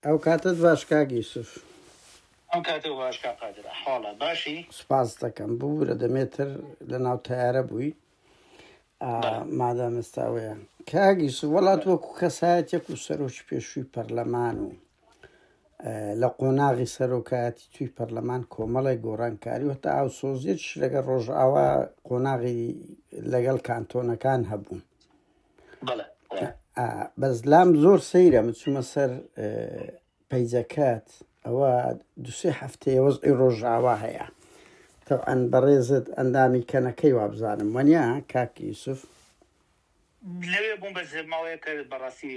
ئەو کاتت باش کاک یوسف. ئەم کاتە باش کا قادر حاڵە باشی سپاس دەکەم بوو ردەمێتر لە ناو تیارە بووی مادام ئێستاوەیە کاک یوسف وڵات وەکو کەسایەتێک و سەرۆکی پێشووی پەرلەمان و لە قۆناغی سەرۆکایەتی توی پەرلەمان کۆمەڵی گۆڕانکاری وەتا ئاوسۆزیێتش لەگەڵ ڕۆژئاوا قۆناغی لەگەڵ کانتۆنەکان هەبوون. بەس لام زۆر سەیرە مچوومە سەر پەیجەکەت ئەوە دوسێ هەفتەیە وەزعی ڕۆژئاوا هەیە تەبعەن بەڕێزت ئەندامی کەنەکەی وابزانم وەنیا کاک یوسف لەوێ بووم بەس ماوەیە کە بەڕاستی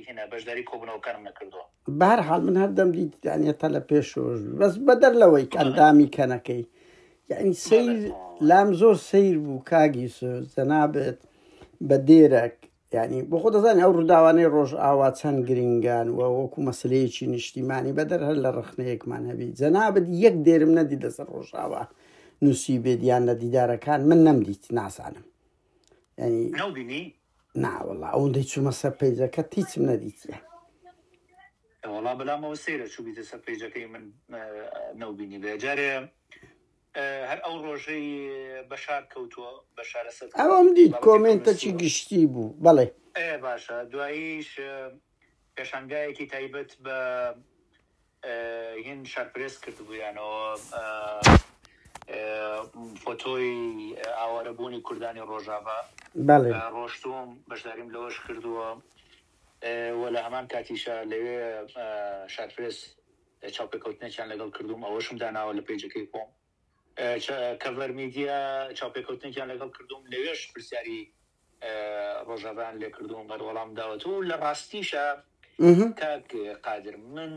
هێنا بەشداری کۆبوونەوەکانم نەکردووە. بەهەرحاڵ من هەردەم دیتانێتە لە پێشۆش بەس بەدەر لەوەی ئەندامی کەنەکەی یعنی سیر لام زۆر سیر بوو کاک یوسف جەنابێت بە دێرەک یعنی بۆ خۆ دەزانانی ئەو ڕووداوانەی ڕۆژئاوا چەند گرنگان و وەکو مەسلەیەکی نیشتیمانی بەدەر هەر لە ڕخنەیەکمان هەبی جەنابەت یەک دێرم نەدی لەسەر ڕۆژئاوا نووسی بێت یان لە دیدارەکان من نەمدیت ناسانم ینی نەوبینی ناوەڵا ئەوەندەی چوومە سەر پەیجەکە هیچم نەدیتە وەڵا بەلامەوە سەیرە چوو بیتە سەر پەیجەکەی من نەوبینی بێجارێ هەر ئەو ڕۆژەی بەشار کەوتووە بەشارە سەر ئەوەم دیت کۆمنتەکی گشتی بوو بەڵێ باشە دواییش پێشانگایەکی تایبەت بە هین شارپرێس کردبوویانەوە فۆتۆی ئاوارەبوونی کوردانی ڕۆژاوا ڕۆشتوم بەشداریم لەوەش کردووە وە لە هەمان کاتیشە لەوێ شارپرێس چاوپێکەوتنێکیان لەگەڵ کردوم ئەوەشم داناوە لە پێیجەکەی خۆم کەڤەر میدیا چاوپێکەوتنێکیان لەگەڵ کردوم لەوێش پرسیاری ڕۆژاوایان لێ کردوم بەروەڵام داوەت و لە ڕاستیشە کاک قادر من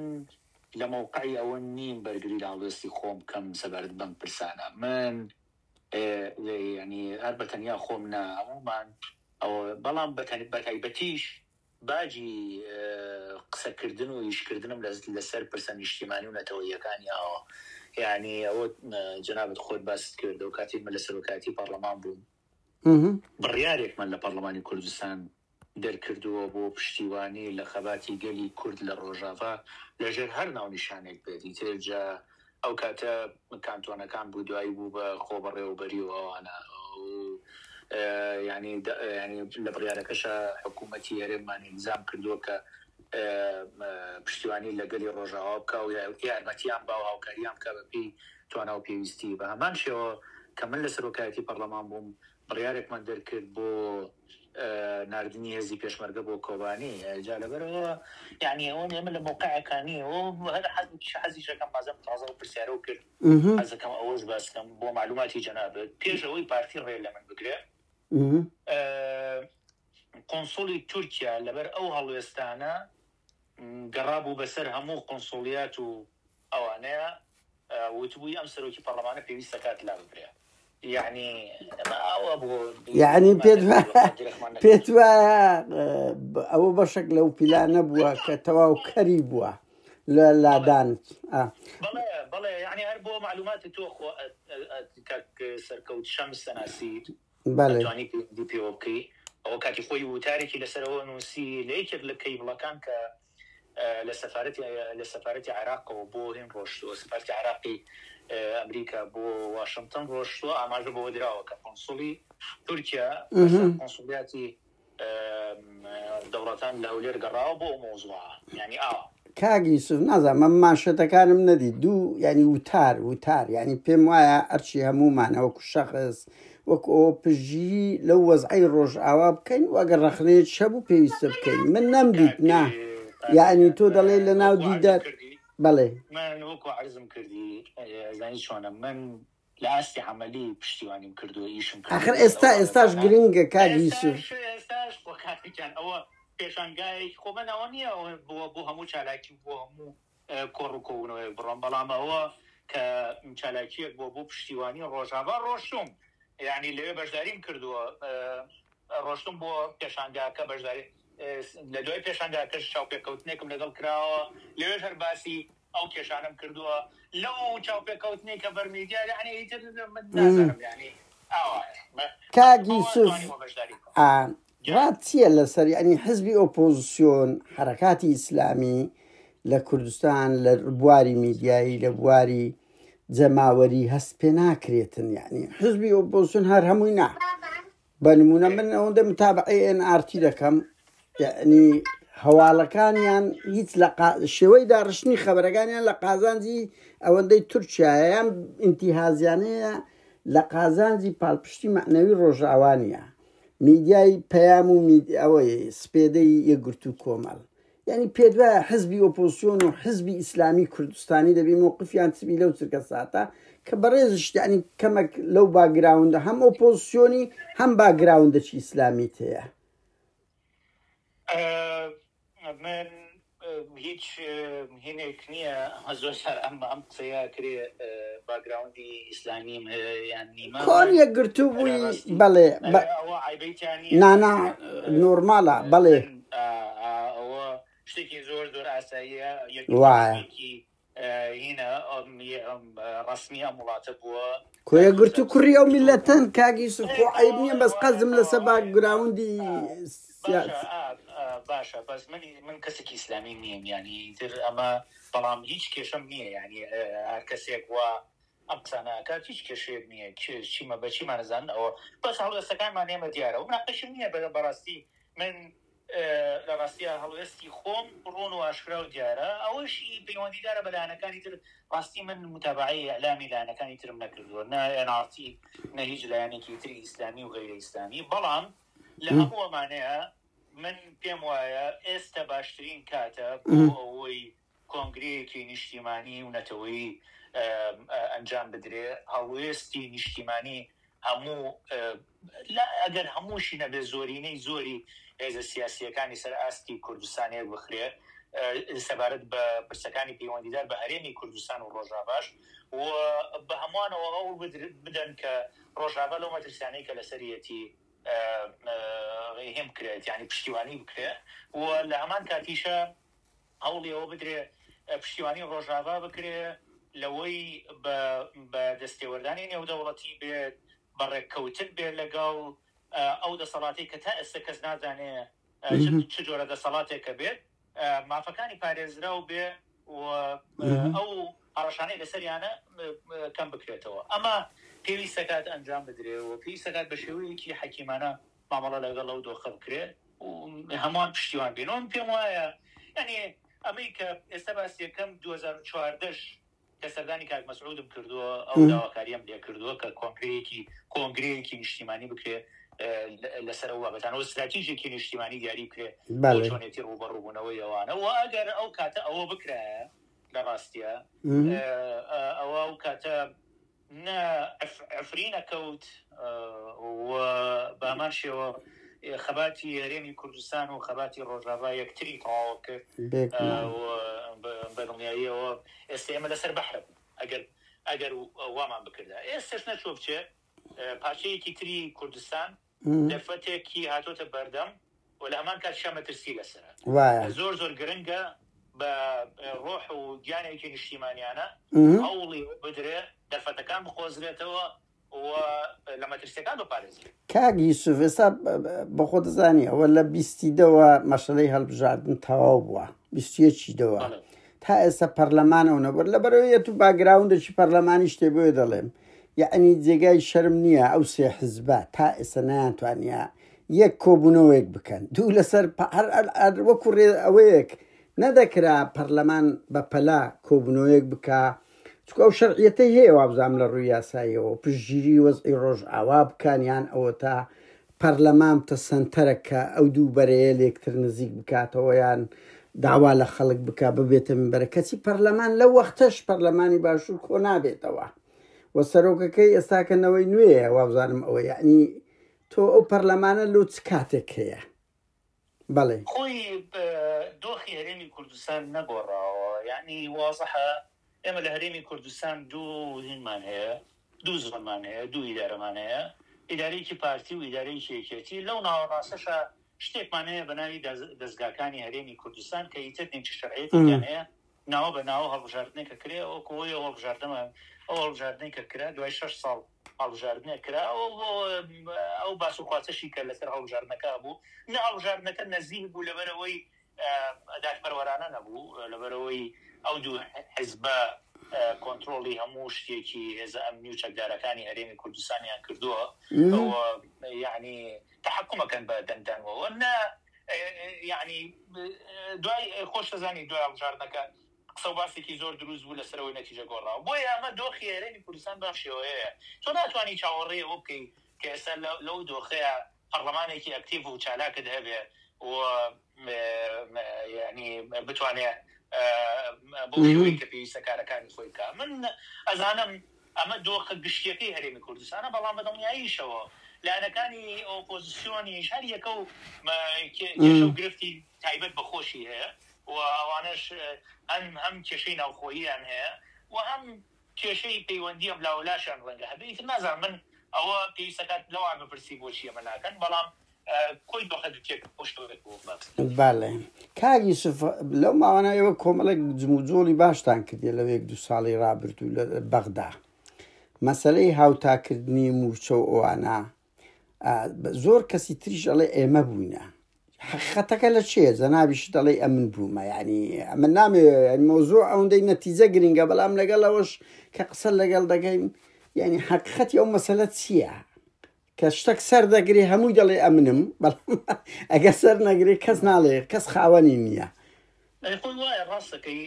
لە مەوقعی ئەوە نیم بەرگری لە هەڵوێستی خۆم کەم سەبارەت بەم پرسانە من ینی هەر بەتەنیا خۆم نا هەمومان ئەوە بەڵام بەتایبەتیش باجی قسەکردن و ئیشکردنم لەسەر پرسە نیشتیمانی و نەتەوەیەکانی ئەوە یعنی ئەوە جەنابەت خۆت باست کرد و کاتی من لە سەرۆکاتی پەرلەمان بووم بڕیارێکمان لە پەرلەمانی کوردستان دەرکردووە بۆ پشتیوانی لە خەباتی گەلی کورد لە ڕۆژاوا لەژێر هەر ناونیشانێک بێتی تێجا ئەو کاتە کانتۆنەکان بوو دوایی بوو بە خۆ بەڕێوەبەری و ئەوانە ینی لە بڕیارەکەشە حکوومەتی هەرێمانی نظام کردووە کە پشتیوانی لەگەلی ڕۆژاوا بکە و یارمەتیان با و هاوکاریان بکە بەپێی توانە و پێویستی بە هەمان شێوە کە من لە سەرۆکایەتی پەرلەمان بووم بڕیارێکمان دەرکرد بۆ نردنی هێزی پێشمەرگە بۆ کۆبانی جا لەبەرەوە یعنی ئەوە ئێمە لە موقعەکانی هەر حەزیشەکەم بازم تازە و پرسیارە و کرد حەزەکەم ئەوەش باسکەم بۆ معلوماتی جەنابەت پێش ئەوەی پارتی ڕێ لە من بگرێ قۆنسڵی تورکیا لەبەر ئەو هەڵوێستانە گەڕابوو بەسەر هەموو قۆنسڵیات و ئەوانەیە وتبووی ئەم سەرۆکی پەرلەمانە پێویستە کات لا بگرێ یعنی پێت وایە ئەوە بەشێک لەو پیلانە بووە کە تەواو کەری بووە لە لادانت بەڵێ یعنی هەر بۆ معلوماتی تۆ سەرکەوت شەمس سەناسی توانی دیپیۆ بکەی ئەوە کاتی خۆی وتارێکی لەسەرەوە نووسی لە یەکێک لە کەیبڵەکان کە لە سەفارەتی عێراقەوە بۆ هێن ڕۆشتووە سەفارەتی عێراقی ئەمریکا بۆ واشنگتن ڕۆشتووە ئاماژە بۆ دراوە کە قۆنسڵی تورکیا قۆنسڵیاتی دەوڵەتان لە هەولێر گەڕاوە بۆ مۆزوعە یعنی کاک یوسف نازانم ماشێتەکانم نەدی دوو ینی وتار ینی پێم وایە ئەرچی هەمومانە وەکو شەخص وەکو ئەوە پژی لەو وەزعی ڕۆژئاوا بکەین و ئەگەر ڕخنەیەک شەبوو پێویستە بکەین من نەمدیت نا یعنی تۆ دەڵێ لە ناو دیدار بەڵێ من وەکو عەرزم کردی زانی چۆنە من لە ئاستی عەمەلی پشتیوانیم کردووە ئیشم ئاخر ئێستاش گرنگە کاک یوسف ئێستاش بۆ کاتێکیان ئەوە پێشانگایەکی خۆ بەناوە نییە بۆ هەموو چالاکی بۆ هەموو کۆڕ و کۆبوونەوەی بڕۆم بەڵام ئەوە کە چالاکیەک بۆ پشتیوانی ڕۆژاوا ڕۆشتوم یعنی لەوێ بەشداریم کردووە ڕۆشتم بۆ پێشانگاکە بەشداری لە دوای پێشانگاکەش چاوپێکەوتنێکم لەگەڵ کراوە لەوێش هەر باسی ئەو کێشانم کردووە لەو چاوپێکەوتنێک کە بەرمیدیا یعنی ئیتر من نازانم یعنی کاک یوسف ڕات چییە لەسەر ینی حزبی ئۆپۆزیسیۆن حرەکاتی ئیسلامی لە کوردستان لە بواری میدیایی لە بواری جەماوەری هەست پێ ناکرێتن یعنی حزبی ئۆپۆزیسیۆن هەر هەمووی نا بە نمونە من ئەوەندە متابعەی NRT دەکەم یعنی هەواڵەکانیان هیچ لە شێوەی داڕشتنی خەبەرەکانیان لە قازانجی ئەوەندەی تورکیایان ئینتیهازیانەیە لە قازانجی پاڵپشتی معنەوی ڕۆژاوانیە میدیای پەیام و ئەوەی سپێدەی یەکگرت و کۆمەڵ یعنی پێدوایە حزبی ئۆپۆزیسیۆن و حزبی ئیسلامی کوردستانی دەبی موقفیان چبی لەو چرکە ساتە کە بەڕێزش یعنی کەمێک لەو باگراوندە هەم ئۆپۆزیسیۆنی هەم باگراوندەکی ئیسلامی هەیە. من هیچ هینێک نییە زۆر ئەم قسەیە کرێ باگراوندی ئیسلامیم یان نیمە کۆن یەکگرتوو بووی بەڵێ نانا نۆرمالە بەڵێ ئەوە شتێکی زۆر زۆر ئاساییە وایە هینە ڕسمی ئەم وڵاتە بووە کۆیەگرت و کوڕی ئەو میلەتەن کاگی سوخۆ عیب نییە بەس قەزم لەسەر باگراوندی باشە بەس من کەسێکی ئیسلامی نیم ینی تر ئەمە بەڵام هیچ کێشەم نییە ینی هەر کەسێک وە ئەم قسانەکات هیچ کێشێک نییە چیمە بەچیمان نەزانن ئەوە بەس هەڵوێستەکانمان ئێمە دیارە و مناقەشم نییە بەڕاستی من لە ڕاستیە هەڵوێستی خۆم ڕۆن و ئاشکرا و دیارە ئەوەشی پەیوەندیدارە بە لایەنەکانی تر ڕاستی من متابعەی ئەعلامی لایەنەکانی ترم نەکردووە نە NRT نە هیچ لایەنێکی تری ئیسلامی و غەیرە ئیسلامی بەڵام لە هەمووەمانەیە من پێم وایە ئێستا باشترین کاتە بۆ ئەوەی کۆنگرەیەکی نیشتیمانی و نەتەوەی ئەنجام بدرێ هەڵوێستی نیشتیمانی هەموو ئەگەر هەمووشی نەبێ زۆرینەی زۆری هێزە سیاسیەکانی سەر ئاستی کوردستانێ بخرێ سەبارەت بە پرسەکانی پەیوەندیدار بە هەرێمی کوردستان و ڕۆژاواش و بە هەمووانەوە ئەو بدەن کە ڕۆژاوا لەو مەترسیانەی کە لەسەرەتی هێم کرێت یعنی پشتیوانی بکرێ و لە هەمان کاتیشە هەوڵیەوە بدرێ پشتیوانی ڕۆژاوا بکرێ لەوەی بە دەستێوەردانی نێودەوڵەتی بێت بەڕێککەوتن بێت لەگەڵ ئەو دەسەڵاتی کە تا ئێستا کەس نازانێ چ جۆرە دەسەڵاتێکە بێت مافەکانی پارێزرا و بێ و ئەو هەڕەشانەی لەسەریانە کەم بکرێتەوە ئەمە پێویستە کات ئەنجام بدرێەوە پێویستە کات بە شێوەیەکی حەکیمانە مامەڵە لەگەڵ ئەو دۆخە بکرێت و هەمووان پشتیوان بێنەوە پێم وایە یعنی ئەمەی کە ئێستا باسی یەکەم 2014 کە سەردانی کاک مەسعودم کردووە ئەو داواکاریم لێ کردووە کە کۆنگرەیەکی نیشتیمانی بکرێت لەسەر ئەو بابەتانەوە استراتیژێکی نیشتیمانی دیاری بکرێت چۆنێتی ڕوبەڕووبوونەوەی ئەوانە و ئەگەر ئەو کاتە ئەوە بکرایە لە ڕاستیە ئەوە ئەو کاتە نە ئەفرینە کەوت و بامان شێوە خەباتی هەرێمی کوردستان و خەباتی ڕۆژاوا یەکتری تەواو کرد بەدڵنیاییەوە ئێستا ئێمە لەسەر بەحرە ئەگەر وامان بکردا ئێستش نەچۆ بچێ پارچەیەکی تری کوردستان دەرفەتێکی هاتۆتە بەردەم و لە هەمان کات شەمەترسی لەسەر زۆر زۆر گرنگە بە ڕۆح و گیانێکی نیشتیمانیانە هەوڵی بدرێ دەرفەتەکان بخۆزرێتەوە و لە مەترسیەکان بپارێزێت. کاک یوسف ئێستا بەخۆ دەزانی ئەوە لە 20ەوە مەشەلەی هەڵبژاردن تەواو بووە 21ەوە تا ئێستا پەرلەمان ئەو نەبەر لەبەرەوەیە تو باگراوندێکی پەرلەمانی شتێ بۆیە دەڵێم یعنی جێگای شەرم نییە ئەو سێ حزبە تا ئێستا نەیانتوانیا یەک کۆبوونەوەیەک بکەن دوو لەسەر وەکو ئەوەیەک نەدەکرا پەرلەمان بە پەلا کۆبوونەوەیەک بکە چکە ئەو شەرعیەتەی هەیە وابزانام لە ڕووی یاساییەوە پشتگیری وەزعی ڕۆژئاوا بکانیان ئەوە تا پەرلەمان بتە سەنتەرەکە ئەو دوو بەرەیە لێکتر نزیک بکاتەوە یان داوا لە خەڵک بکە ببێتە منبەرە کەچی پەرلەمان لە وەختەش پەرلەمانی باشوور کۆ نابێتەوە و سەرۆکەکەی ئێستاکەنەوەی نوێیە وابزانم ئەوە یعنی تۆ ئەو پەرلەمانە لۆ چ کاتێک هەیە بەڵێ خۆی دۆخی هەرێمی کوردستان نەگۆڕاوە یعنی وازەحە ئێمە لە هەرێمی کوردستان دوو هینمان هەیە دوو زڵمان هەیە دوو ئیدارەمان هەیە ئیدارەیەکی پارتی و ئیدارەیەکی یەکێتی لەو ناوەڕاستەشە شتێکمان هەیە بە ناوی دەستگاکانی هەرێمی کوردستان کە ئیتر نێنچ شەرعیەتێکیان هەیە ناوە بە ناوە هەڵبژاردنێکە کرێ ئەو کۆی ئەو هەڵبژاردنێکە کرا دوای 6 ساڵ هەڵبژاردنێک کرا ئەو باس و خواتەشی کە لەسەر هەڵبژاردنەکە بوو نە هەڵبژاردنەکە نەزیک بوو لەبەرەوەی ئەدات پەروەرانە نەبوو لەبەرەوەی ئەو دوو حیزبە کۆنتترۆلی هەموو شتێکی هێزە ئەمنی و چەکدارەکانی هەرێمی کوردستانیان کردووە یعنی تحکومەکەن بە دەنگدانەوە یعنی دوای خۆش دەزانی دوای هەڵبژاردنەکە قسە و باسێکی زۆر دروست بوو لەسەرەوەی نەتیجە گۆڕاوە بۆیە ئەمە دۆخی هەرێمی کوردستان بەم شێوەیە تۆ ناتوانانی چاوەڕێەوە بکەی کە ئێستا لەو دۆخەیە پەرلەمانێکی ئەکتیڤ و چالاکت هەبێ و ینی بتوانێت بۆ شێوەی کە پێویستە کارەکانی خۆی بکە من ئەزانم ئەمە دۆخە گشتیەکەی هەرێمی کوردستانە بەڵام بەدڵنیاییشەوە لایەنەکانی ئۆپۆزیسیۆنیش هەر یەکە و کێشە و گرفتی تایبەت بەخۆشی هەیە و ئەوانش هەم کێشەی ناوخۆییان هەیە و هەم کێشەی پەیوەندی ئەم لاولاشیان ڕەنگە هەبێت نازانم من ئەوە پێویستەکات لەوان بپرسی بۆچی ئەمە ناکەن بەڵام کۆی دۆخە دوتێک پشتۆرێک بەڵێ کاک یوسف لەو ماوانایەوە کۆمەڵێک جموجۆڵی باشتان کردێ لەو 1-2 ساڵی ڕابردوو لە بەغدا مەسەلەی هاوتاکردنی موچە و ئەوانە زۆر کەسی تریش ئەڵێ ئێمە بووینە حقیقەتەکە لە چێ زەنابیش دەڵێ ئەمن بوومە یعنی ئەمە نامێ مۆزوع ئەوەندەی نەتیجە گرنگە بەڵام لەگەڵ ئەوەش کە قسە لەگەڵ دەگەین یعنی حقیقەتی ئەو مەسەلە چییە کە شتێک سەر دەگری هەمووی دەڵێ ئەمنم بەڵام ئەگە سەر نەگری کەس ناڵێ کەس خاوەنی نییە خۆی وایە ڕاستەکەی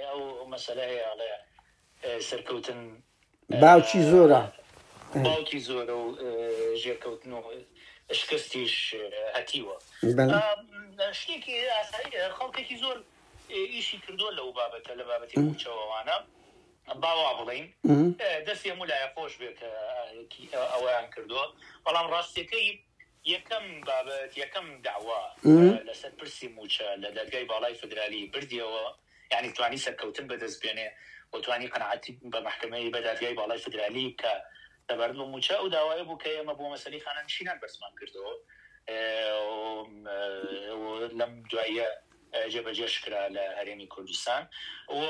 ئەو مەسەلە هەیە ئەڵێ سەرکەوتن باوکی زۆرە باوکی زۆرە و ژێرکەوتن و شکستیش هەتیوە شتێکی ئاساییە خەڵکێکی زۆر ئیشی کردووە لەو بابەتە لە بابەتی موچەوەوانە باوا بڵین دەستی هەموو لایە خۆش بێت ئەویان کردووە بەڵام ڕاستیەکەی یەکەم بابەت یەکەم داوا لەسەر پرسی موچە لە دەرگای باڵای فدرالی بردیەوە یعنی توانی سەرکەوتن بەدەست بێنێ و توانی قەنەعەتی بە محکەمەی بە دادگای باڵای فدرالی کە دەبەرن و موچە و داوایە بوو کە ئێمە بۆ مەسەلەی خانەنشینان بەرزمان کردەوە لەم دواییە جێبەجێش کرا لە هەرێمی کوردستان و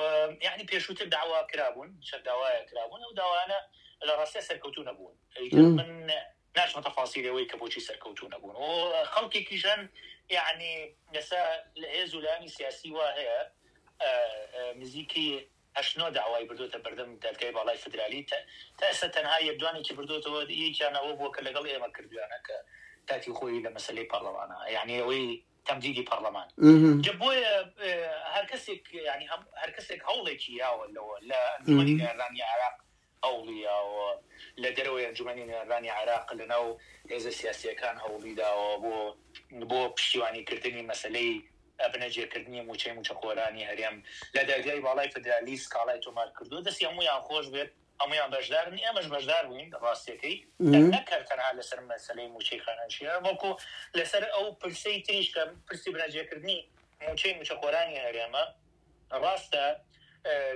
یعنی پێشووتر داوا کرابوون چەند داوایە کرابوون و داوانە لە ڕاستە سەرکەوتوو نەبوون من ناچمە تەفاسیلەوەی کە بۆچی سەرکەوتوو نەبوون و خەڵکێکیشان یعنی لەسا لە هێز و لامی سیاسی وا هەیە نزیکی 8 داوای بردوتە بەردەم دادگای باڵای فدرالی تا ئێستا تەنها یەکدوانێکی بردوتەوە یەکیانەوە بووە کە لەگەڵ ئێمە کردویانە کە تاتی خۆی لە مەسەلەی پەرلەمانە یعنی ئەوەی تەمدیدی پەرلەمان بۆیە هەر کەسێک هەوڵێکی یاوە لەوە لە ئەنجومەنی نێرانی عێراق هەوڵیاوە لە دەرەوەی ئەنجومەنی نێرانی عێراق لەناو هێزە سیاسیەکان هەوڵیداوە بۆ پشتیوانیکردنی مەسەلەی بنەجێکردنی موچەی موچەخۆرانی هەرێم لە دەرگای باڵای فدرالی سکاڵای تۆمار کردو دەستی هەمویان خۆش بێت هەمویان بەشدارن ئێمەش بەشدار بووین ڕاستیەکەی نەکرد تەنها لەسەر مەسەلەی موچەی خانەنشینە بەڵکو لەسەر ئەو پرسەی تریش کە پرسی بنەجێکردنی موچەی موچەخۆرانی هەرێمە ڕاستە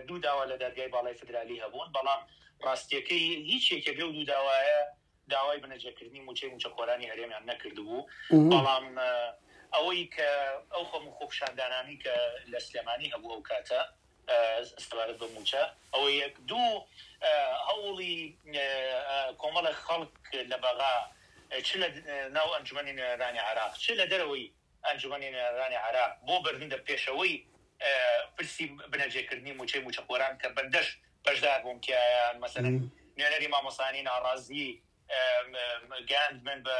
دوو داوا لە دەرگای باڵای فدرالی هەبوون بەڵام ڕاستیەکەی هیچ یەکێک لەو دوو داوایە داوای بنەجێکردنی موچەی موچەخۆرانی هەرێمیان نەکردبوو بەڵام ئەوەی کە ئەو خەمو خۆپشاندانانی کە لە سلێمانی هەبوو ئەو کاتە استفادت بە موچە ئەوە یەک دوو هەوڵی کۆمەڵە خەڵک لە بەغا چ لە ناو ئەنجومەنی نێرانی عێراق چ لە دەرەوەی ئەنجومەنی نێرانی عێراق بۆ بردنە پێشەوەی پرسی بنەجێکردنی موچەی موچەخۆران کە بەندەش بەشدار بووم تایە مەسەلەن نوێنەری مامۆسانی ناڕازی گاند من بە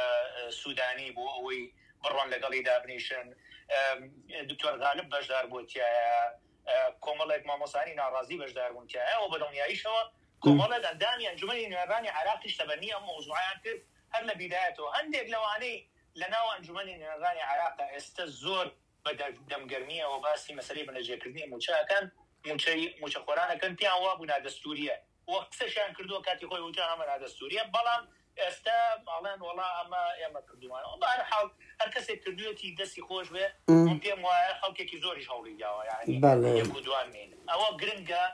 سوودانی بۆ ئەوەی بڕوان لەگەڵی دابنیشن دکتۆر غالب بەشدار بۆ تایە کۆمەڵێک مامۆسانی ناڕازی بەشدار بوون تایە و بەدڵنیاییشەوە کۆمەڵێک ئەندامی ئەنجومەنی نێرانی عێراقیش تەبەنی ئەم مۆزوعیان کرد هەر لە بیدایەتەوە هەندێک لەوانەی لە ناو ئەنجومەنی نێرانی عێراقدا ئێستا زۆر بە دەمگەرمیەوە باسی مەسەلەی بنەجێکردنی موچەکان موچەخۆرانەکەن پیان وا بوو نادەستوریە وە قسەشیان کردووە کاتی خۆی وتیان ئەمە نادەستوریە بەڵام ئێستا ئاڵێن وەڵا ئەمە ئێمە کردووانەوە بەهەرحاڵ هەر کەسێک کردووەتی دەستی خۆش بێ من پێم وایە خەڵکێکی زۆریش هەوڵی داوە یعنی یەک و دوان مین ئەوە گرنگە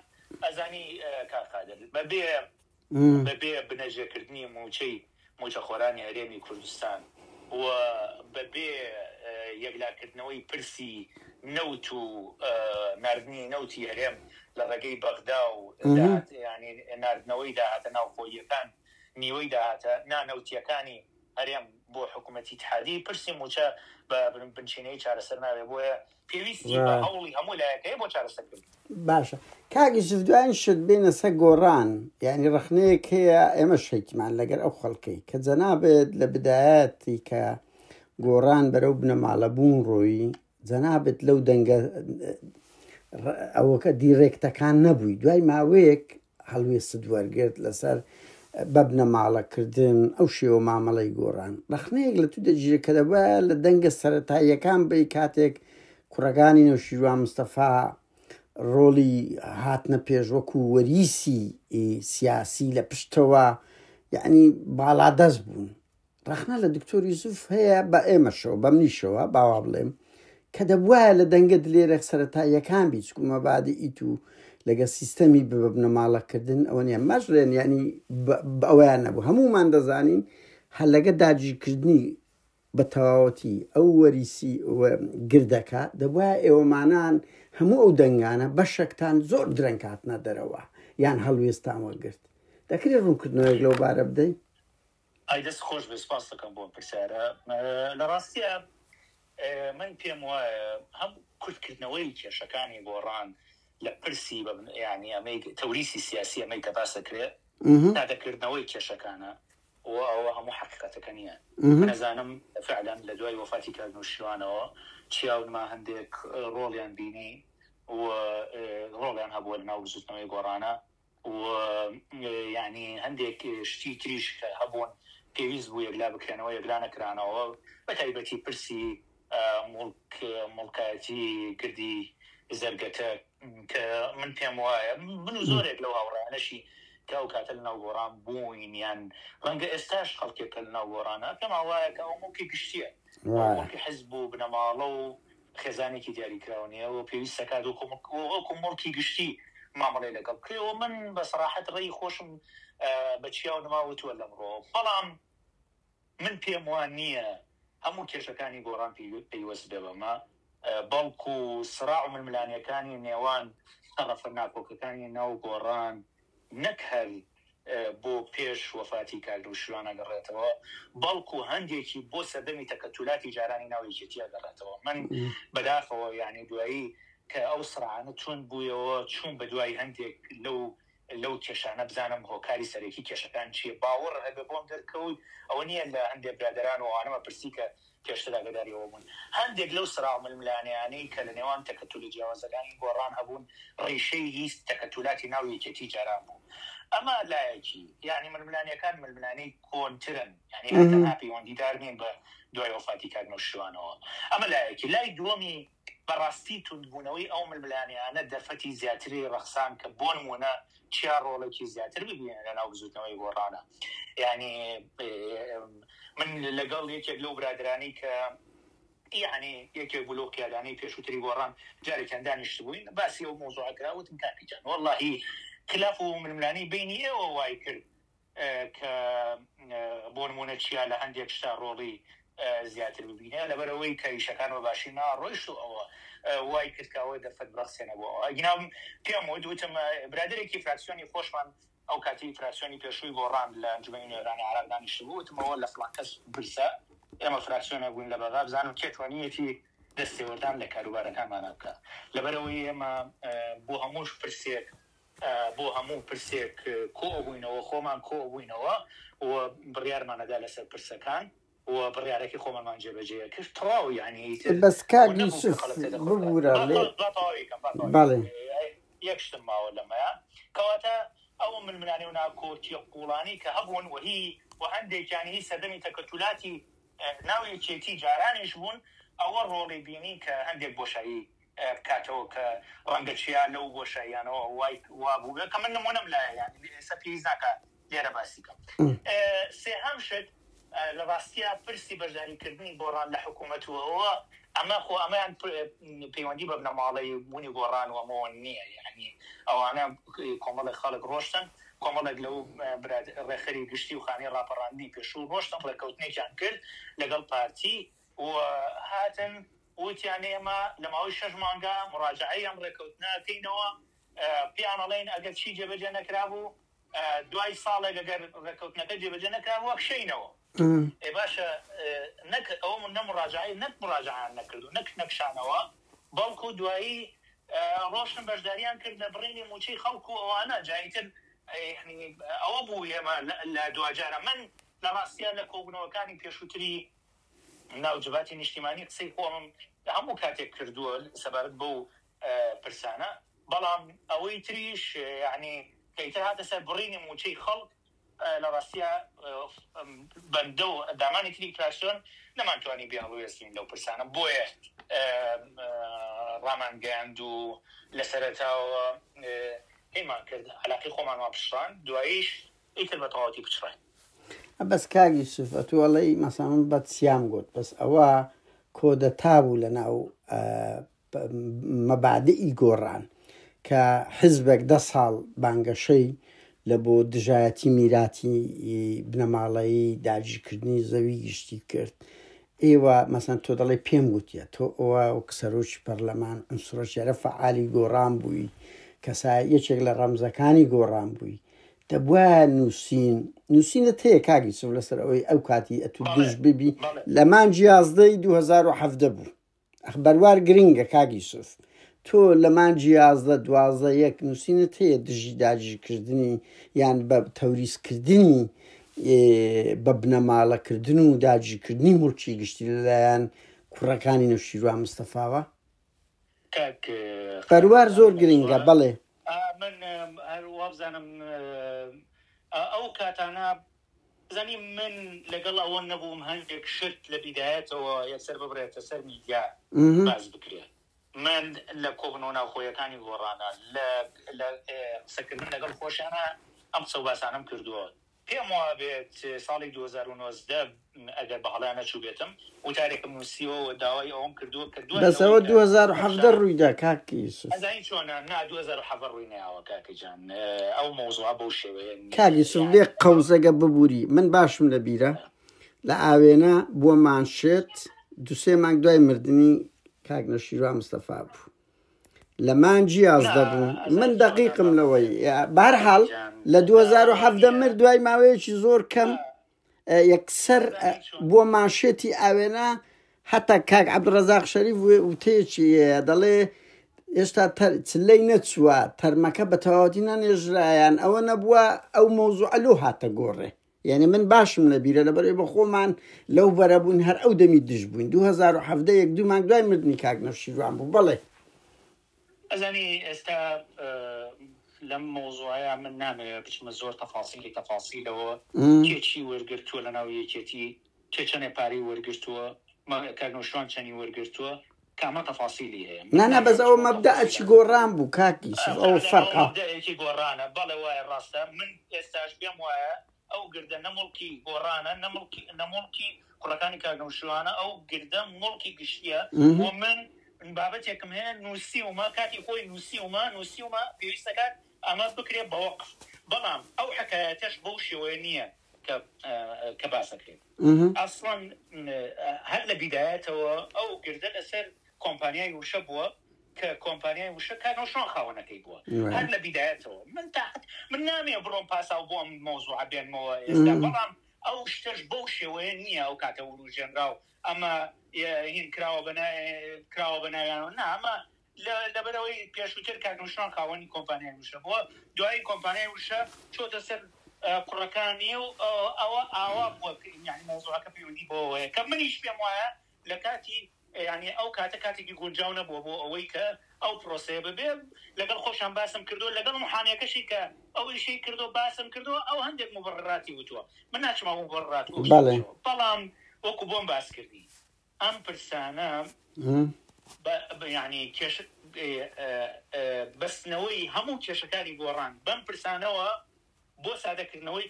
ئەزانی کاکادر بەبێ بنەجێکردنی موچەی موچەخۆرانی هەرێمی کوردستان و بەبێ یەکلاکردنەوەی پرسی نەوت و ناردنی نەوتی هەرێم لە ڕێگەی بەغدا و ینی ناردنەوەی داهاتە ناوخۆییەکان نیوەی داهاتە نانەوتیەکانی هەرێم بۆ حکوومەتی اتحادی پرسیم وچە بە بنچینەی چارەسەر ناوێ بۆیە پێویستی بە هەوڵی هەموو لایەکەی بۆ چارەسەرکردن. باشە کاگیشت دوایین شت بینە سە گۆڕان یعنی ڕخنەیەک هەیە ئێمە شەیتمان لەگەر ئەو خەڵکەی کە جەنابێت لە بدایەتی کە گۆڕان بەرەو بنەماڵە بوون ڕۆیی جەنابێت لەو دەنگە ئەوەکە دیرێکتەکان نەبووی دوای ماوەیەک هەڵوێست وەرگرت لەسەر بەبنە ماڵەکردن ئەو شێوە مامەڵەی گۆڕان ڕخنەیەک لە تو دەگیرێت کە دەبە لە دەنگە سەرەتاییەکان بی کاتێک کوڕەکانی نەوشیروان مستەفا ڕۆڵی هاتنە پێش وەکو وەریسی سیاسی لە پشتەوە یعنی باڵادەست بوون ڕخنە لە دکتۆر یوسف هەیە بە ئێمەشەوە بە منیشەوە باوا بڵێم کە دەبواە لە دەنگت لێرە سەرەتاییەکان بی چکومە بادی ئیت و لەگە سیستەمی ببنە ماڵەکردن ئەوە نیە مەژرێن ینی ئەویان نەبوو هەمومان دەزانین هەر لەگە داگیرکردنی بە تەواوەتی ئەو وەریسی گردەکە دەبواە ئێوەمانان هەموو ئەو دەنگانە بەشێکتان زۆر درەنگ هاتنە دەرەوە یان هەڵوێستان وەرگرت دەکرێت ڕوونکردنەوەیەک لەو بارە بدەین. ئایدەست خۆش بێ سپاس دەکەم بۆ پرسیارە لە ڕاستیە من پێم وایە هەم کورتکردنەوەی کێشەکانی گۆڕان لە پرسی ینی ئەمەی تەوریسی سیاسی ئەمەی کە باسەکرێت نادەکردنەوەی کێشەکانە و ئەوە هەموو حقیقەتەکە نییە نەزانم فعلا لە دوای وەفاتی کارنووشیوانەوە چیاونما هەندێک ڕۆڵیان بینی و ڕۆڵیان هەبووە لە ناو بزوتنەوەی گۆڕانە و ینی هەندێک شتی تریش کە هەبوون پێویست بوو یەکلا بکرێنەوە یەکلا نەکرانەوە بە تایبەتی پرسی مڵکایەتی گردی زەرگەتە کە من پێم وایە من و زۆرێک لەو هاوڕانەشی کە ئەو کاتە لە ناو گۆڕان بووین یان ڕەنگە ئێستاش خەڵکێکە لە ناو گۆڕانە پێم وایە کە ئەو مڵکی گشتیە مڵکی حیزب و بنەماڵە و خێزانێکی دیاریکراونیە و پێویستە کات وەکو مڵکی گشتی مامەڵەی لەگەڵ بکرێەوە من بە سەراحەت ڕێی خۆشم بە چیا و نماوتووە لەمڕۆ بەڵام من پێم وان نییە هەموو کێشەکانی گۆڕان پەیوەست بێبەمە بەڵکو سراع و ململانیەکانی نێوان تەرەفە ناکۆکەکانی ناو گۆڕان نەک هەر بۆ پێش وەفاتی کارنووشیوان ئەگەڕێتەوە بەڵکو هەندێکی بۆ سەردەمی تەکەتولاتی جارانی ناو یەکێتی ئەگەڕێتەوە من بەداخەوە یعنی دوایی کە ئەو سرعانە چۆن بوویەوە چوون بە دوای هەندێک لەو کێشانە بزانم هۆکاری سەرەکی کێشەکان چیە باوەڕ هەبێ بۆم دەرکەوت ئەوە نییە لە هەندێک برادران و ئەوانەمە پرسی کە کێشتر ئاگاداریەوە بوون هەندێک لەو سراو ململانیانەی کە لە نێوان تەکەتولی جیاوازەکانی گۆڕان هەبوون ڕیشەی هیچ تەکەتولاتی ناو یەکێتی جاران بوو ئەمە لایەکی یعنی ململانیەکان ململانەی کۆنترن یعنی هەتا پەیوەندیدار نین بە دوای وەفاتی کارنووشیوانەوە ئەمە لایەکی لای دووەمی بەڕاستی توندبوونەوەی ئەو ململانیانە دەرفەتی زیاتری ڕەخسان کە بۆ نمونە چیا ڕۆڵێکی زیاتر ببینە لە ناو بزوتنەوەی گۆڕانە یعنی من لەگەڵ یەکێک لەو برادرانی کە یعنی یەکێک بلۆقیادانەی پێشووتری گۆڕان جارێکیان دانیشت بووین باسی ئەو مۆزوعەکراوتم کاپیجان وەڵڵاهی خلاف و ململانی بینی ئێوە وای کرد کە بۆ نمونە چیا لە هەندێک شتا ڕۆڵی زیاتر ببینە لەبەرەوەی کەیشەکانەوە باشی ناڕۆیشت و ئەوە وای کردکەوە دەفەت بڕخسێنەبەوە گناو پێم وتم برادێکی فراکسیۆنی خۆشمان ئەو کاتی فراکسیۆنی پێشووی گۆڕان لە ئەنجومەنی نوێرانی عەرەب دانیشت بووتمەوە لە فڵان کەس برسە ئێمە فراکسیۆنە بووین لە بەغا بزانم کێتوانیەتی دەستێوەردان لە کاروبارەکانمانە بکە لەبەرەوەی ئێمە بۆ هەمووش پرسێک بۆ هەموو پرسێک کۆ بووینەوە خۆمان کۆ بووینەوە و بڕیارمانەدا لەسەر پرسەکان و بڕیارێکی خۆمانمان جێبەجێ کرد تەواو یعنی بەس کاک یوسف ببوورە بەڵێ یەکشتم ماوە لەمەیە کەواتە ئەو ململانی و ناکۆتیە قوڵانی کە هەبوون وهی و هەندێکیانی سەردەمی تەکەتولاتی ناو یەکێتی جارانیش بوون ئەوە ڕۆڵی بینی کە هەندێک بۆشایی بکاتەوە کە ڕەنگە چیا لەو بۆشاییانەوە وا بوو کە من نمونەم لایە ئێستا پێویست ناکە لێرە باسی بکەم سێهەم شت لە ڕاستیە پرسی بەشداریکردنی گۆڕان لە حکوومەتەوە ئەمە خۆ ئەمەیان پەیوەندی بە بنەماڵەی بوونی گۆڕان و ئەمەوە نییە یعنی ئەوانە کۆمەڵی خەڵک ڕۆشتن کۆمەڵێک لەو ڕێخەری گشتی و خانی ڕاپەڕاندنی پێشوو ڕۆشتن ڕێکەوتنێکیان کرد لەگەڵ پارتی و هاتن وتیان ئێمە لە ماوەی 6 مانگە مراجعەی ئەم ڕێکەوتنەکەینەوە پیانەڵێن ئەگەر چی جێبەجێ نەکرابوو دوای ساڵێک ئەگەر ڕێکەوتنەکە جێبەجێ نەکرا وەک شەینەوە باشە نەک ئەوە من نەمڕاجعی نەک مڕاجعان نەکردو نەک نەکشانەوە بەڵکو دوایی ڕۆشن بەشداریان کرد لە بڕینی موچەی خەڵکو و ئەوانە جاییتر ئەوە بوو ئێمە لە دوجارە من لە ڕاستیان لە کۆبوونەوەکانی پێشووتری ناوجباتی نیشتیمانی قسەی خۆم هەموو کاتێک کردووە سەبارەت بەو پرسانە بەڵام ئەوەی تریش یعنی کەیتر هاتە سەر بڕینی موچەی خەڵک لە ڕاستیە بەندە و دامانی تری کراسیۆن نەمانتوانی بیاڵوێستین لەو پرسانە بۆیە ڕامانگەاند و لە سەرەتاوە هێمان کرد علاقی خۆمان وا پشڕان دواییش ئیتر بە تەواوەتی پچڕین بەس کاگی سوفەتوەڵی مەسامن بەد سیام گوت بەس ئەوە کۆدەتا بوو لە ناو مەبادئی گۆڕان کە حزبێک 10 ساڵ بانگەشەی لە بۆ دژایەتی میراتی بنەماڵەیی داگیرکردنی زەوی گشتی کرد ئێوە مەسەن تۆ دەڵێ پێم گوتیە تۆ ئەوە و کسەرۆکی پەرلەمان ئەنسڕۆژێرە فعالی گۆڕان بووی کەسا یەکێک لە ڕەمزەکانی گۆڕان بووی دەبووە نووسینت هەیە کاگی سوف لەسەر ئەوەی ئەو کاتی ئەتو دژ ببی لە مانجی 11 2017 بوو ئەخبەروار گرنگە کاگی سوف تۆ لە مانجی 11 نووسینت هەیە دژی داگیرکردنی یان بە تەوریستکردنی بە بنەماڵەکردن و داگیرکردنی موڵکی گشتی لەلایەن کوڕەکانی نەوشیروان مستەفاوە قەروار زۆر گرنگە بەڵێ من هەروە بزانم ئەو کاتانە بزانیم من لەگەڵ ئەوە نەبووم هەندێک شت لە بیدایەتەوە یەکسەر ببرێتە سەر میدیا باز بکرێت من لە کۆبنەوە ناوخۆیەکانی گۆڕانە لە قسەکردن لەگەڵ خۆشیانە ئەم قسە و باسانم کردووە پێم وایە بێت ساڵی 2019 ئەگەر بە هەڵیان نەچوو بێتم وتارێکم نووسیەوە داوای ئەوم کردووە بەسەوە 2017 ڕوویدا کاکی یوسف ئەزانی چۆنە نا 2017 ڕووی نەیاوە کاکی جان ئەو مۆزوعە بەو شێوەیە کاکی یوسف لێ قەوزەگە ببووری من باشم لە بیرە لە ئاوێنە بۆ مانشێت 2-3 مانگ دوای مردنی کاک نەوشیروان مستەفا بوو لە مانجی 11 بوو من دقیقم لەوەی بەهەرحاڵ لە 2017 مرد دوای ماوەیەکی زۆر کەم یەکسەر بۆ مانشێتی ئاوێنە هەتا کاک عەبدوڕەزاق شەریف وتەیەکی دەڵێ ئێستا چلەی نەچووە تەرمەکە بە تەواوەتی نەنێژرایان ئەوە نەبووە ئەو مۆزوعە لەو هاتە گۆڕێ یعنی من باشم لەبیرە لەبەرەوەی بە خۆمان لەو بەرەبوون هەر ئەو دەمی دژ بووین 2017 1-2 مانگ دوای مردنی کاک نەوشیروان بوو بەڵێ ئەزانی ئێستا لەم مۆزوعەیە من نامەوێت بچمە زۆر تەفاسیلەوە کێچی وەرگرتووە لە ناو یەکێتی کێ چەندێ پارەی وەرگرتووە کاک نەوشیروان چەندی وەرگرتووە کامە تەفاسیلی هەیە نانا بەس ئەوە مەبدەئەکی گۆڕان بوو کاکی ئەو فەرقە مەبدەئێکی گۆڕانە بەڵێ وایە ڕاستە من ئێستاش پێم وایە ئەو گردە نەمڵکی گۆڕانە نەمڵکی کوڕەکانی کاک نەوشیروانە ئەو گردە مڵکی گشتیە و من بابەتێکم هەیە نووسیومە کاتی خۆی نووسیومە پێویستەکات ئەمە بکرێ بە وەقف بەڵام ئەو حکایەتەش بەو شێوەیە نییە کە باسەکرێت ئەسڵەن هەر لە بیدایەتەوە ئەو گردە لەسەر کۆمپانیای وشە بووە کە کۆمپانیای وشە کاک نەوشیروان خاوەنەکەی بووە هەر لە بیدایەتەوە من نامێ بڕۆم پاساو بۆ ئەم مۆزوعە بێنمەوە ئێستا بەڵام ئەو شتەش بەو شێوەیە نییە ئەو کاتە وروژێنراو ئەمە هین کراوە بەناویانەوە نا ئەمە لەبەرەوەی پێشووتر کاک نەوشیروان خاوەنی کۆمپانیای وشە بووە دوای کۆمپانیای وشە چۆتە سەر کوڕەکانی و ئەوە ئاوا بووە یعنی مۆزوعەکە پەیوەندی بۆەوەیە کە منیش پێم وایە لە کاتی یعنی ئەو کاتێکی گونجاو نەبووە بۆ ئەوەی کە ئەو پرۆسەیە ببێ لەگەڵ خۆشان باسم کردو لەگەڵ محامەکەشی کە ئەو ئیشەی کردو باسم کردو ئەو هەندێک مبرراتی وتووە من ناچمە مبررات بەڵام وەکو بۆم باس کردی ئەم پرسانە یعنی بەستنەوەی هەموو کێشەکانی گۆڕان بەم پرسانەوە بۆ سادەکردنەوەی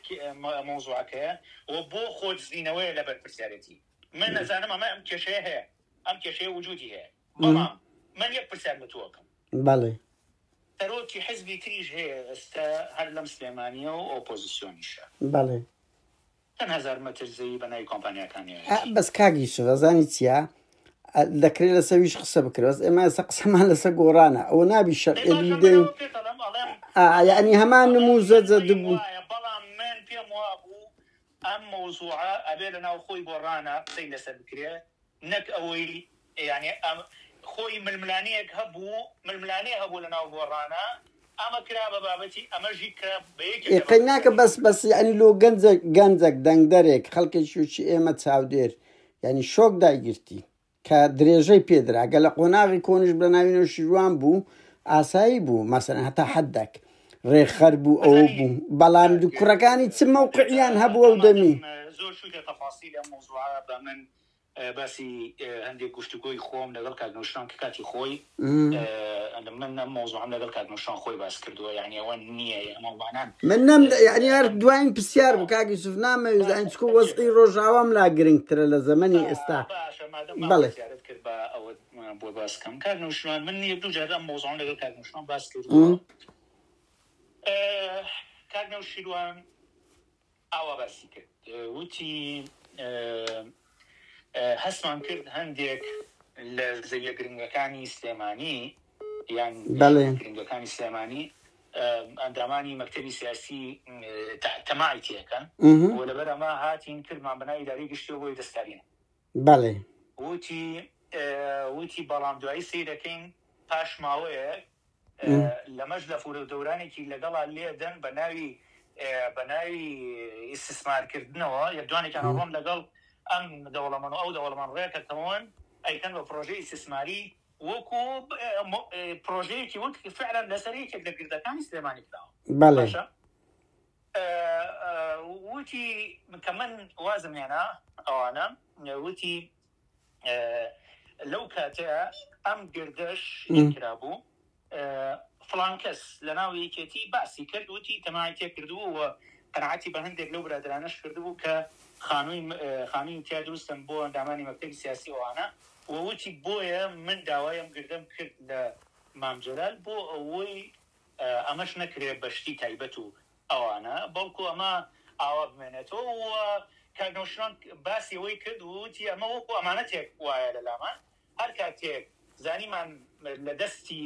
مۆزوعەکەیە و بۆ خۆجزینەوەی لەبەر پرسیارەتی من نەزانم ئەمە ئەم کێشەیە هەیە ئەم کێشەیە وجودی هەیە بەڵام من یەک پرسیار بتووەکەم بەڵێ سەرۆکی حزبی تریش هەیە ئێستا هەر لەم سلێمانیە و ئۆپۆزیسیۆنیشە بەڵێ چەند هەزار مەتر زەوی بەناوی کۆمپانیەکانی بەس کاگی سوڤەزانی چییە دەکرێت لەسەویش قسە بکرێت ئێمە ئێستا قسەمان لەسەر گۆڕانە ئەوە نابی شەرعێ یعنی هەمان نموزەجە دبوو مۆزوعە ئەبێ لەناو خۆی گۆڕانە قسەی لەسەر بکرێ نەک ئەوەی یعنی خۆی ململانەیەک هەبوو لەناو گۆڕانە ئەمە کرا بە بابەتی ئەمەژی کرا بەیەکەی ناکە بەس یعنی لۆ گەنجێک دەنگدەرێک خەڵکێکی ئێمە چاودێر یعنی شۆک دایگرتی کە درێژەی پێدرا گە لە قۆناغی کۆنش بە ناوینەوە شیروان بوو ئاسایی بوو مەسەن هەتا حەدێک ڕێخەر بوو ئەوە بوو بەڵام دوو کوڕەکانی چ مەوقعیان هەبوو ئەو دەمی زۆر شوکە تەفاصیل ئەم مۆزوعە بە من باسی هەندێک گفتوگۆی خۆم لەگەڵ کاکنۆشتان کە کاتی خۆی من ئەم مۆزوعەم لەگەڵ کاکنۆشتان خۆی باس کردووە یعنی ئەوە نییە ئەمەڵبانان من نەم یعنی هەر دوایین پرسیار بوو کاک یوسف نامەوێت زانین چکۆ وەزعی ڕۆژاوام لا گرنگترە لە زەمەنی ئێستا بەڵێ کرد بە ئەوە بۆ باسکەم کاکنۆشتان من یەک دوو جار ئەم مۆزوعەم لەگەڵ کاکنۆشتان باس کردووە کاکنۆشتیروان ئاوا باسی کرد وتی هەستمان کرد هەندێک لە زەویە گرنگەکانی سلێمانی یان گرنگەکانی سلێمانی ئەندامانی مەکتەبی سیاسی تەماعی تێکەن و لەبەر ئەمە هاتین کردمان بەناوی ئیدارەی گشتیەوە بۆی دەستکارین بەڵێ وتی بەڵام دوایی سەیر دەکەین پاش ماوەیەک لەمەش لە فورە دەورانێکی لەگەڵا لێدەن بە ناوی ئیستثمارکردنەوە یەکدوانێکیان ڕۆم لەگەڵ ئەم دەوڵەمەند و ئەو دەوڵەمەند ڕێکەکەون ئەیکەن بە پرۆژەی ئیستثماری وەکو پرۆژەیەکی وەک فعلا لەسەر یەکێک لە گردەکانی سلێمانی کراوە بەڵێ وتی کە من وازم هێنا ئەوانە وتی لەو کاتەیە ئەم گردەش کرابوو فڵان کەس لە ناو یەکێتی باسی کرد وتی تەماعی تێ کردووە و قەناعەتی بە هەندێک لەو برادرانەش کردبوو کە خانووی تیا دروستم بۆ ئەندامانی مەکتەبی سیاسی ئەوانە ووتی بۆیە من داوایم گردم کرد لە مامجلال بۆ ئەوەی ئەمەش نەکرێت بەشتی تایبەت و ئەوانە بەڵکو ئەمە ئاوا بمێنێتەوە و کاکنۆشتان باسی ئەوەی کرد وتی ئەمە وەکو ئەمانەتێک وایە لە لامان هەر کاتێک زانیمان لە دەستی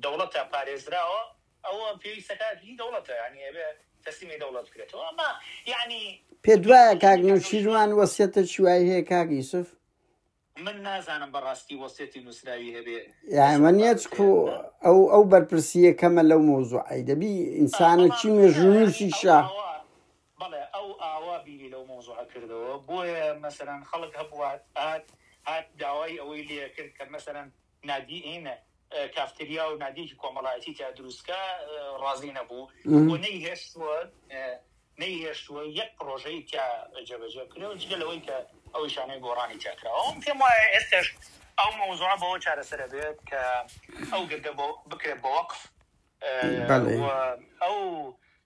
دەوڵەتە پارێزراوە ئەوە پێویستەکانی دەوڵەتە یعنی ئەبێ تەسلیمی دەوڵەت بکرێتەوە ئەمە یعنی پێ دوایە کاکنۆشتیروان وەسیەتە چوای هەیە کاک یوسف من نازانم بەڕاستی وەسیەتی نووسراوی هەبێ یعنی ئەو بەرپرسیە کەمە لەو مۆزوعی دەبی ئینسانێکی مێژوونووسی شا بەڵێ ئەو ئاوا بیری لەو مۆزوعە کردەوە بۆیە مەسەرەن خەڵک هەبوات هات داوای ئەوەی لێ کرد کە مەسەرەن نادی ئینە کافتریا و نادیکی کۆمەڵایەتی تا دروستکە ڕازی نەبوو بۆ نەیهێشتووە یەک پرۆژەی تا جێبەجێ کردەوە جگە لەوەی کە ئەو شانەی گۆڕانی تیاکراوە پێم وایە ئێستش ئەو مۆزوعە بەوە چارەسەرە بێت کە ئەو گردە بکرێت بە وەقف ئەو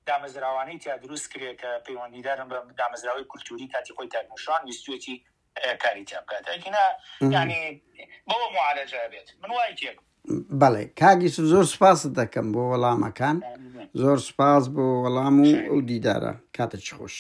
دامەزراوانەی تا دروست کرێت کە پەیوەندیدارن بە دامەزراوەی کولتوری کاتی خۆی تاکنۆشتان ویستوێتی کاری تیا بکات ئەکینا یعنی بەوە معالەجە بێت من وای تێک بەڵێ کاگی زۆر سپاست دەکەم بۆ وەڵامەکان زۆر سپاس بۆ وەڵام و ئەو دیدارە کاتە چ خۆش